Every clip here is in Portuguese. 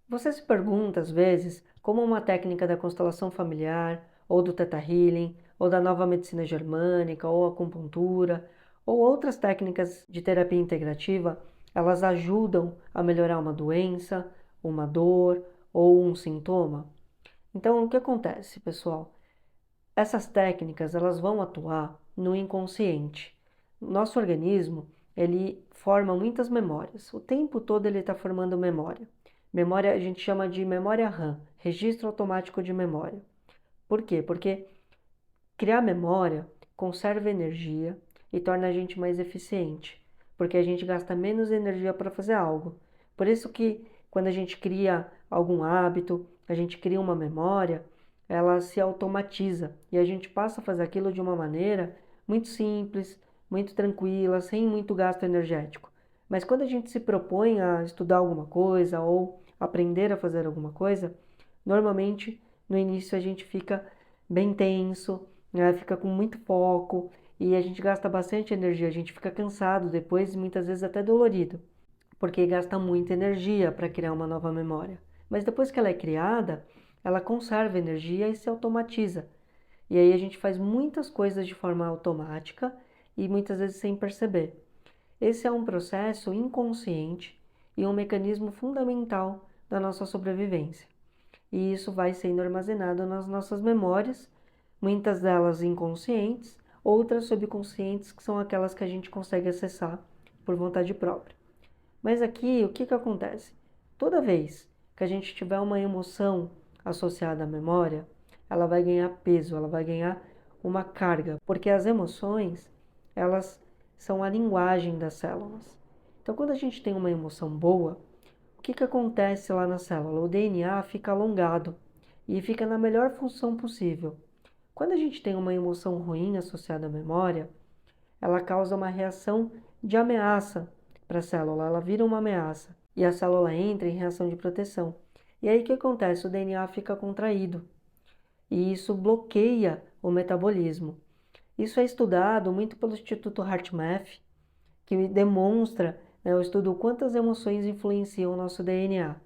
Você se pergunta, às vezes, como uma técnica da constelação familiar, ou do Theta Healing, ou da nova medicina germânica, ou acupuntura, ou outras técnicas de terapia integrativa, elas ajudam a melhorar uma doença, uma dor ou um sintoma? Então, o que acontece, pessoal? Essas técnicas, elas vão atuar no inconsciente. Nosso organismo, ele forma muitas memórias. O tempo todo ele está formando memória. Memória a gente chama de memória RAM, registro automático de memória. Por quê? Porque criar memória conserva energia e torna a gente mais eficiente, porque a gente gasta menos energia para fazer algo. Por isso que quando a gente cria algum hábito, a gente cria uma memória, ela se automatiza e a gente passa a fazer aquilo de uma maneira muito simples, muito tranquila, sem muito gasto energético. Mas quando a gente se propõe a estudar alguma coisa ou aprender a fazer alguma coisa, normalmente no início a gente fica bem tenso, né? Fica com muito foco e a gente gasta bastante energia, a gente fica cansado depois e muitas vezes até dolorido, porque gasta muita energia para criar uma nova memória. Mas depois que ela é criada, ela conserva energia e se automatiza. E aí a gente faz muitas coisas de forma automática e muitas vezes sem perceber. Esse é um processo inconsciente e um mecanismo fundamental da nossa sobrevivência. E isso vai sendo armazenado nas nossas memórias, muitas delas inconscientes, outras subconscientes, que são aquelas que a gente consegue acessar por vontade própria. Mas aqui, o que que acontece? Toda vez que a gente tiver uma emoção associada à memória, ela vai ganhar peso, ela vai ganhar uma carga, porque as emoções, elas são a linguagem das células. Então, quando a gente tem uma emoção boa, o que que acontece lá na célula? O DNA fica alongado e fica na melhor função possível. Quando a gente tem uma emoção ruim associada à memória, ela causa uma reação de ameaça para a célula, ela vira uma ameaça e a célula entra em reação de proteção. E aí o que acontece? O DNA fica contraído e isso bloqueia o metabolismo. Isso é estudado muito pelo Instituto HeartMath, que demonstra, né, o estudo quantas emoções influenciam o nosso DNA.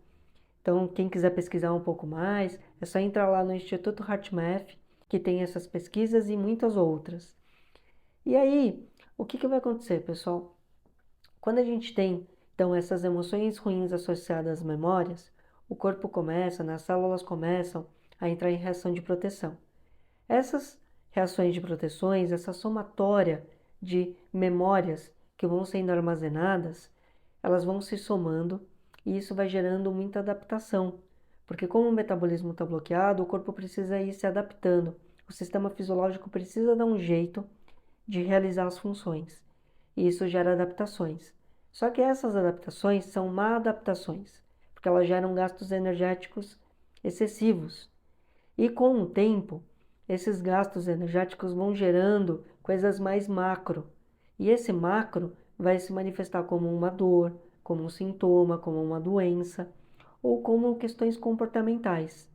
Então, quem quiser pesquisar um pouco mais, é só entrar lá no Instituto HeartMath, que tem essas pesquisas e muitas outras. E aí, o que que vai acontecer, pessoal? Quando a gente tem, então, essas emoções ruins associadas às memórias, o corpo começa, né, as células começam a entrar em reação de proteção. Essas reações de proteções, essa somatória de memórias que vão sendo armazenadas, elas vão se somando e isso vai gerando muita adaptação, porque como o metabolismo está bloqueado, o corpo precisa ir se adaptando, o sistema fisiológico precisa dar um jeito de realizar as funções, e isso gera adaptações. Só que essas adaptações são má adaptações, porque elas geram gastos energéticos excessivos. E com o tempo, esses gastos energéticos vão gerando coisas mais macro. E esse macro vai se manifestar como uma dor, como um sintoma, como uma doença ou como questões comportamentais.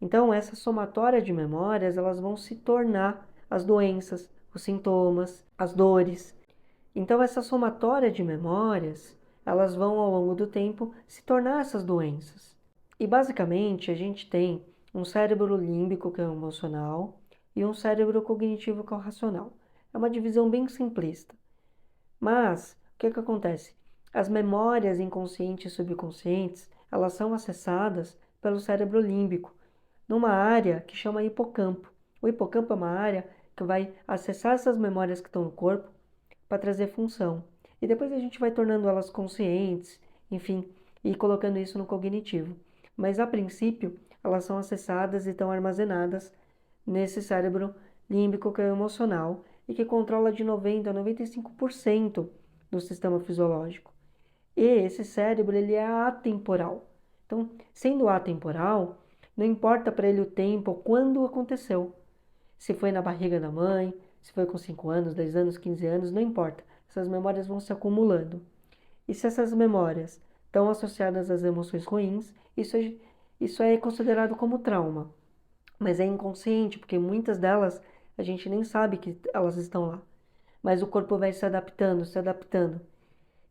Então, essa somatória de memórias, elas vão se tornar as doenças, os sintomas, as dores. Então, essa somatória de memórias, elas vão ao longo do tempo se tornar essas doenças. E basicamente, a gente tem um cérebro límbico, que é o emocional, e um cérebro cognitivo, que é o racional. É uma divisão bem simplista. Mas, o que que acontece? As memórias inconscientes e subconscientes, elas são acessadas pelo cérebro límbico, numa área que chama hipocampo. O hipocampo é uma área que vai acessar essas memórias que estão no corpo para trazer função. E depois a gente vai tornando elas conscientes, enfim, e colocando isso no cognitivo. Mas a princípio, elas são acessadas e estão armazenadas nesse cérebro límbico, que é o emocional e que controla de 90 a 95% do sistema fisiológico. E esse cérebro, ele é atemporal. Então, sendo atemporal, não importa para ele o tempo ou quando aconteceu. Se foi na barriga da mãe, se foi com 5 anos, 10 anos, 15 anos, não importa. Essas memórias vão se acumulando. E se essas memórias estão associadas às emoções ruins, isso é considerado como trauma. Mas é inconsciente, porque muitas delas a gente nem sabe que elas estão lá. Mas o corpo vai se adaptando, se adaptando.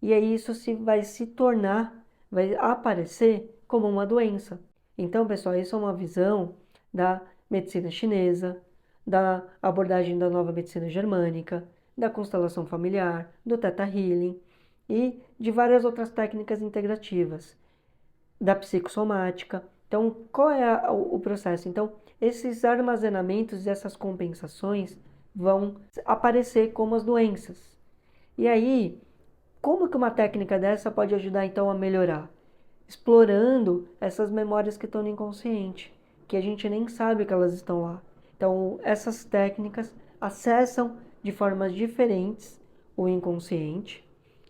E aí isso vai se tornar, vai aparecer como uma doença. Então, pessoal, isso é uma visão da medicina chinesa, da abordagem da nova medicina germânica, da constelação familiar, do Theta Healing e de várias outras técnicas integrativas, da psicossomática. Então, qual é o processo? Então, esses armazenamentos e essas compensações vão aparecer como as doenças. E aí, como que uma técnica dessa pode ajudar então a melhorar? Explorando essas memórias que estão no inconsciente, que a gente nem sabe que elas estão lá. Então, essas técnicas acessam de formas diferentes o inconsciente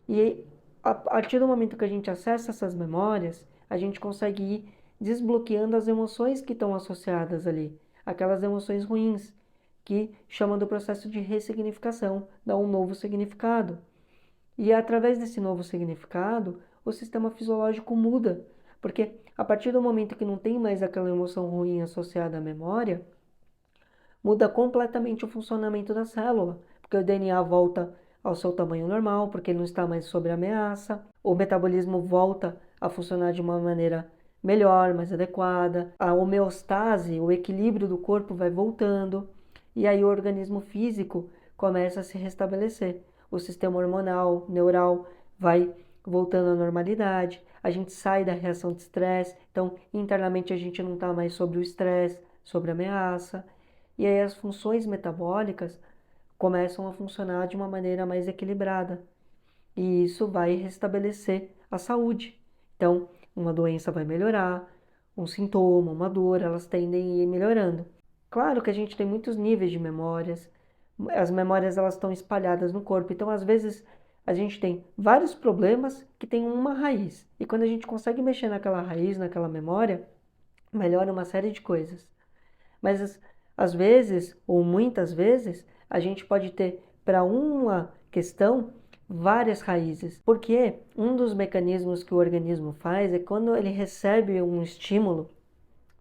e a partir do momento que a gente acessa essas memórias, a gente consegue ir desbloqueando as emoções que estão associadas ali, aquelas emoções ruins, que chamam do processo de ressignificação, dá um novo significado. E através desse novo significado, o sistema fisiológico muda, porque a partir do momento que não tem mais aquela emoção ruim associada à memória, muda completamente o funcionamento da célula, porque o DNA volta ao seu tamanho normal, porque ele não está mais sob ameaça, o metabolismo volta a funcionar de uma maneira melhor, mais adequada, a homeostase, o equilíbrio do corpo vai voltando, e aí o organismo físico começa a se restabelecer. O sistema hormonal, neural vai voltando à normalidade, a gente sai da reação de estresse, então internamente a gente não está mais sobre o estresse, sobre a ameaça, e aí as funções metabólicas começam a funcionar de uma maneira mais equilibrada. E isso vai restabelecer a saúde. Então, uma doença vai melhorar, um sintoma, uma dor, elas tendem a ir melhorando. Claro que a gente tem muitos níveis de memórias, as memórias elas estão espalhadas no corpo, então às vezes a gente tem vários problemas que têm uma raiz. E quando a gente consegue mexer naquela raiz, naquela memória, melhora uma série de coisas. Mas às vezes, ou muitas vezes, a gente pode ter para uma questão várias raízes. Porque um dos mecanismos que o organismo faz é quando ele recebe um estímulo,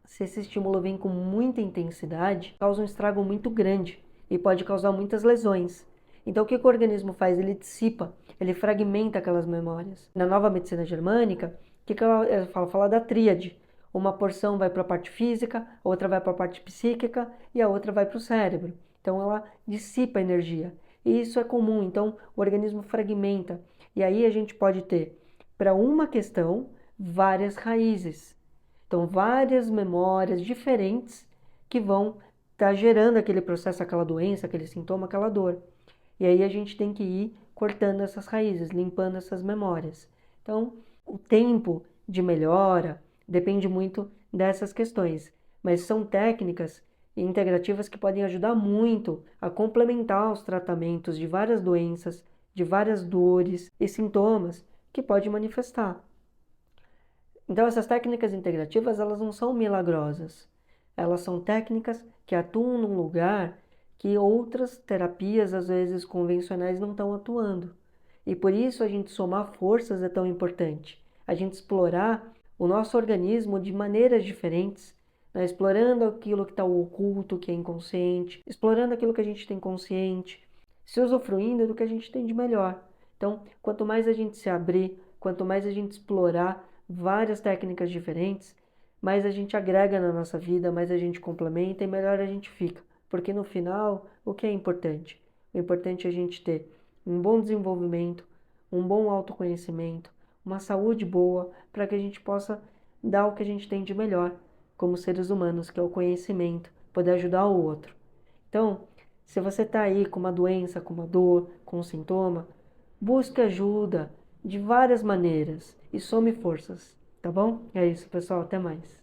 se esse estímulo vem com muita intensidade, causa um estrago muito grande e pode causar muitas lesões. Então, o que o organismo faz? Ele dissipa, ele fragmenta aquelas memórias. Na nova medicina germânica, o que ela fala da tríade. Uma porção vai para a parte física, outra vai para a parte psíquica e a outra vai para o cérebro. Então, ela dissipa a energia. E isso é comum, então o organismo fragmenta. E aí a gente pode ter, para uma questão, várias raízes. Então, várias memórias diferentes que vão estar gerando aquele processo, aquela doença, aquele sintoma, aquela dor. E aí a gente tem que ir cortando essas raízes, limpando essas memórias. Então, o tempo de melhora depende muito dessas questões, mas são técnicas integrativas que podem ajudar muito a complementar os tratamentos de várias doenças, de várias dores e sintomas que pode manifestar. Então, essas técnicas integrativas, elas não são milagrosas. Elas são técnicas que atuam num lugar que outras terapias, às vezes convencionais, não estão atuando. E por isso a gente somar forças é tão importante. A gente explorar o nosso organismo de maneiras diferentes, né? Explorando aquilo que está oculto, que é inconsciente, explorando aquilo que a gente tem consciente, se usufruindo do que a gente tem de melhor. Então, quanto mais a gente se abrir, quanto mais a gente explorar várias técnicas diferentes, mais a gente agrega na nossa vida, mais a gente complementa e melhor a gente fica. Porque no final, o que é importante? O importante é a gente ter um bom desenvolvimento, um bom autoconhecimento, uma saúde boa, para que a gente possa dar o que a gente tem de melhor como seres humanos, que é o conhecimento, poder ajudar o outro. Então, se você está aí com uma doença, com uma dor, com um sintoma, busque ajuda de várias maneiras e some forças, tá bom? É isso, pessoal, até mais.